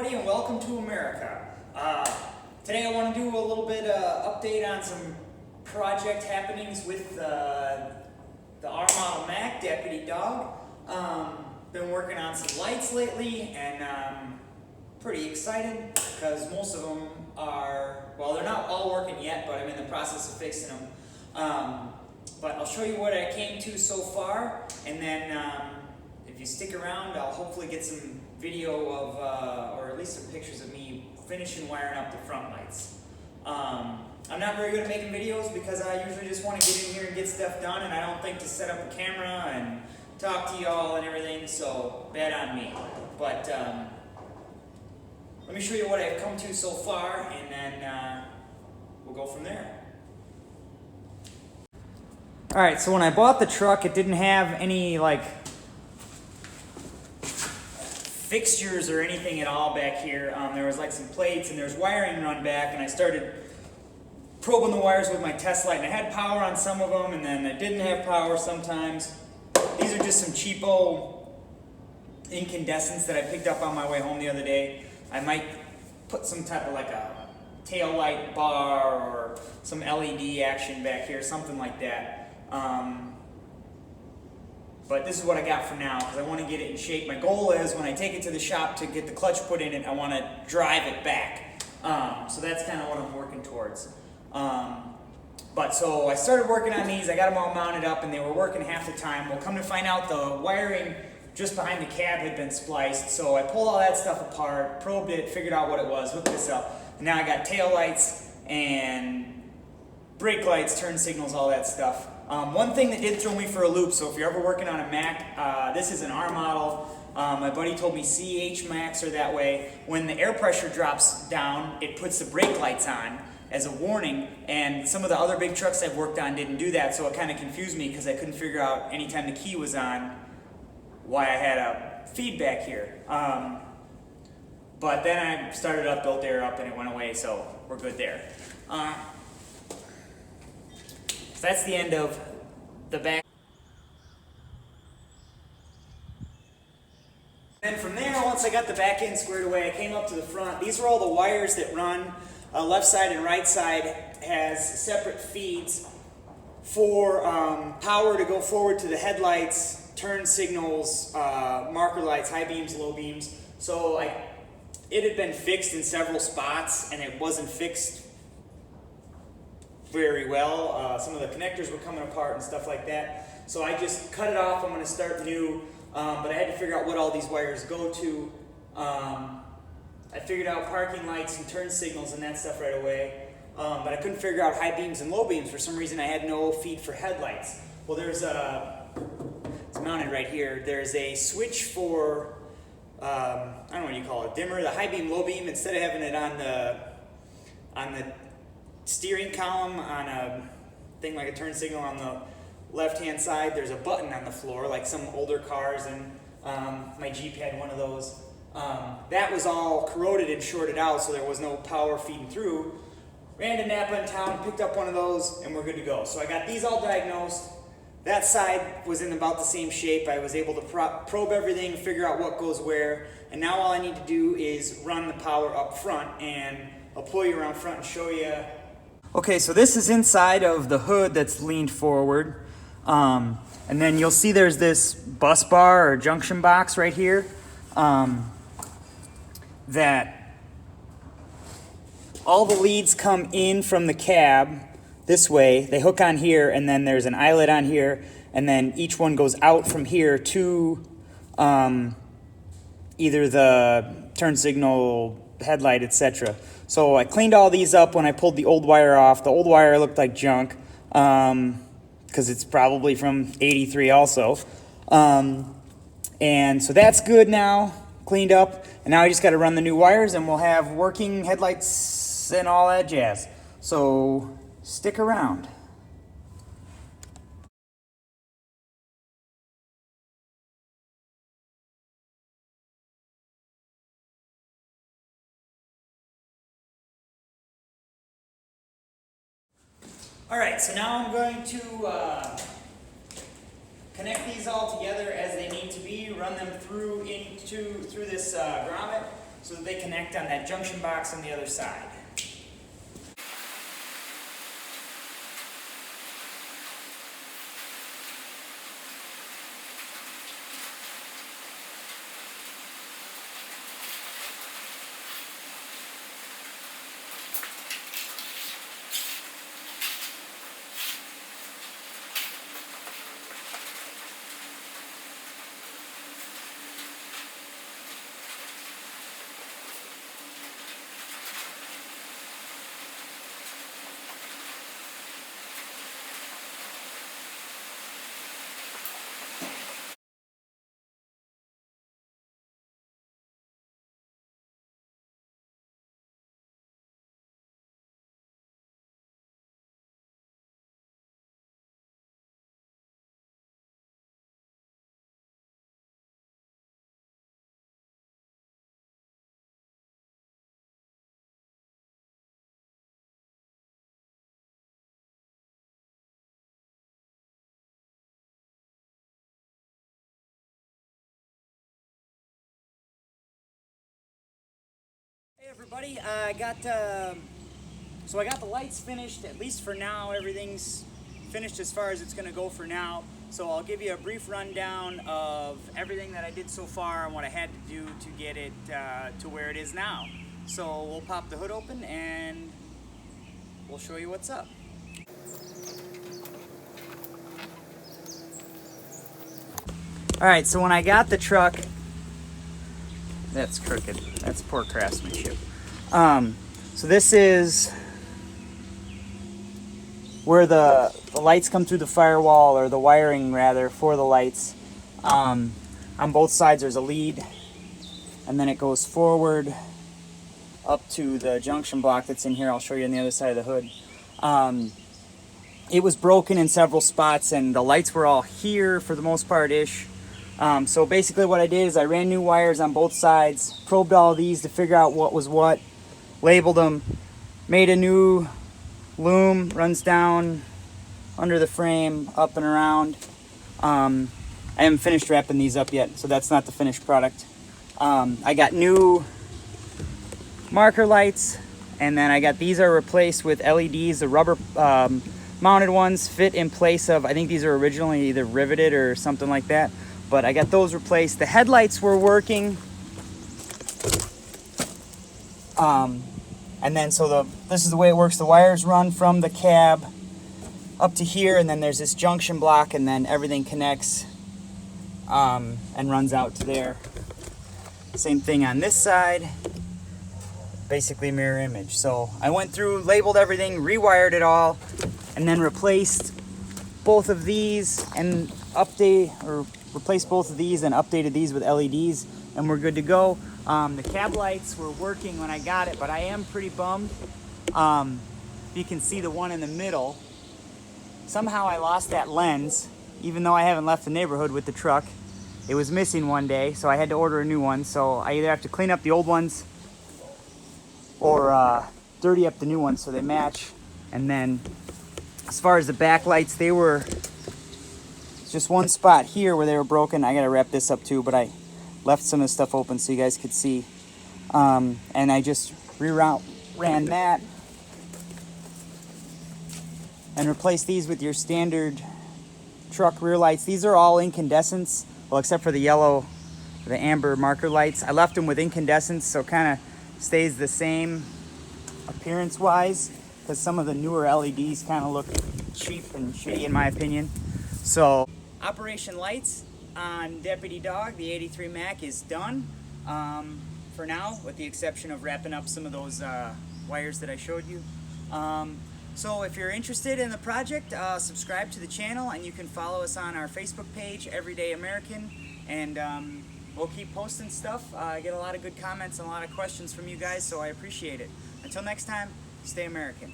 everybody, and welcome to America. Today I want to do a little bit update on some project happenings with the R model Mack Deputy Dog. Been working on some lights lately, and I'm pretty excited because most of them are, well, they're not all working yet, but I'm in the process of fixing them. But I'll show you what I came to so far, and then if you stick around, I'll hopefully get some video of, or at least some pictures of me finishing wiring up the front lights. I'm not very good at making videos because I usually just want to get in here and get stuff done, and I don't think to set up a camera and talk to y'all and everything, so bad on me. But let me show you what I've come to so far, and then we'll go from there. Alright, so when I bought the truck, it didn't have any like fixtures or anything at all back here. There was like some plates and there's wiring run back, and I started probing the wires with my test light, and I had power on some of them, and then I didn't have power sometimes. These are just some cheapo incandescents that I picked up on my way home the other day. I might put some type of like a tail light bar or some LED action back here, something like that. But this is what I got for now because I want to get it in shape. My goal is when I take it to the shop to get the clutch put in it, I want to drive it back. So that's kind of what I'm working towards. But so I started working on these. I got them all mounted up, and they were working half the time. Well, come to find out, the wiring just behind the cab had been spliced. So I pulled all that stuff apart, probed it, figured out what it was, hooked this up. And now I got tail lights and brake lights, turn signals, all that stuff. One thing that did throw me for a loop, so if you're ever working on a Mack, this is an R model. My buddy told me CH Macks are that way. When the air pressure drops down, it puts the brake lights on as a warning, and some of the other big trucks I've worked on didn't do that, so it kind of confused me because I couldn't figure out anytime the key was on why I had a feedback here. But then I started up, built air up, and it went away, so we're good there. So that's the end of the back. And from there, once I got the back end squared away, I came up to the front. These are all the wires that run. Left side and right side has separate feeds for power to go forward to the headlights, turn signals, marker lights, high beams, low beams. So it had been fixed in several spots, and it wasn't fixed very well. Some of the connectors were coming apart and stuff like that. So I just cut it off. I'm going to start new, but I had to figure out what all these wires go to. I figured out parking lights and turn signals and that stuff right away, but I couldn't figure out high beams and low beams. For some reason, I had no feed for headlights. Well, there's it's mounted right here. There's a switch for, I don't know what you call it, dimmer, the high beam, low beam. Instead of having it on the steering column on a thing like a turn signal on the left-hand side, there's a button on the floor, like some older cars, and my Jeep had one of those. That was all corroded and shorted out, so there was no power feeding through. Ran to Napa in town, picked up one of those, and we're good to go. So I got these all diagnosed. That side was in about the same shape. I was able to probe everything, figure out what goes where, and now all I need to do is run the power up front, and I'll pull you around front and show you. Okay, so this is inside of the hood that's leaned forward. And then you'll see there's this bus bar or junction box right here. That all the leads come in from the cab this way. They hook on here, and then there's an eyelet on here, and then each one goes out from here to either the turn signal, headlight, etc. So I cleaned all these up when I pulled the old wire off. The old wire looked like junk because it's probably from '83 also. And so that's good now, cleaned up. And now I just got to run the new wires, and we'll have working headlights and all that jazz. So stick around. All right, so now I'm going to connect these all together as they need to be, run them through this grommet. so that they connect on that junction box on the other side. Hey everybody, I got the lights finished, at least for now. Everything's finished as far as it's going to go for now. So I'll give you a brief rundown of everything that I did so far and what I had to do to get it to where it is now. So we'll pop the hood open and we'll show you what's up. Alright, so when I got the truck, that's crooked. That's poor craftsmanship. So this is where the lights come through the firewall, or the wiring rather, for the lights. On both sides there's a lead, and then it goes forward up to the junction block that's in here. I'll show you on the other side of the hood. It was broken in several spots, and the lights were all here for the most part-ish. So basically what I did is I ran new wires on both sides, probed all these to figure out what was what, labeled them, made a new loom, runs down under the frame, up and around. I haven't finished wrapping these up yet, so that's not the finished product. I got new marker lights, and then I got these are replaced with LEDs. The rubber mounted ones fit in place of, I think these are originally either riveted or something like that. But I got those replaced. The headlights were working. And then this is the way it works. The wires run from the cab up to here, and then there's this junction block, and then everything connects and runs out to there. Same thing on this side. Basically mirror image. So I went through, labeled everything, rewired it all, and then replaced both of these and replaced both of these and updated these with LEDs, and we're good to go. The cab lights were working when I got it, but I am pretty bummed. You can see the one in the middle. Somehow I lost that lens, even though I haven't left the neighborhood with the truck. It was missing one day, so I had to order a new one. So I either have to clean up the old ones or dirty up the new ones so they match. And then as far as the back lights, they were just one spot here where they were broken. I gotta wrap this up too, but I left some of the stuff open so you guys could see. And I just ran that and replaced these with your standard truck rear lights. These are all incandescents, well, except for the yellow, the amber marker lights. I left them with incandescents, so kind of stays the same appearance wise, because some of the newer LEDs kind of look cheap and shitty in my opinion. So Operation Lights on Deputy Dog, the 83 Mack, is done for now, with the exception of wrapping up some of those wires that I showed you. So if you're interested in the project, subscribe to the channel, and you can follow us on our Facebook page, Everyday American, and we'll keep posting stuff. I get a lot of good comments and a lot of questions from you guys, so I appreciate it. Until next time, stay American.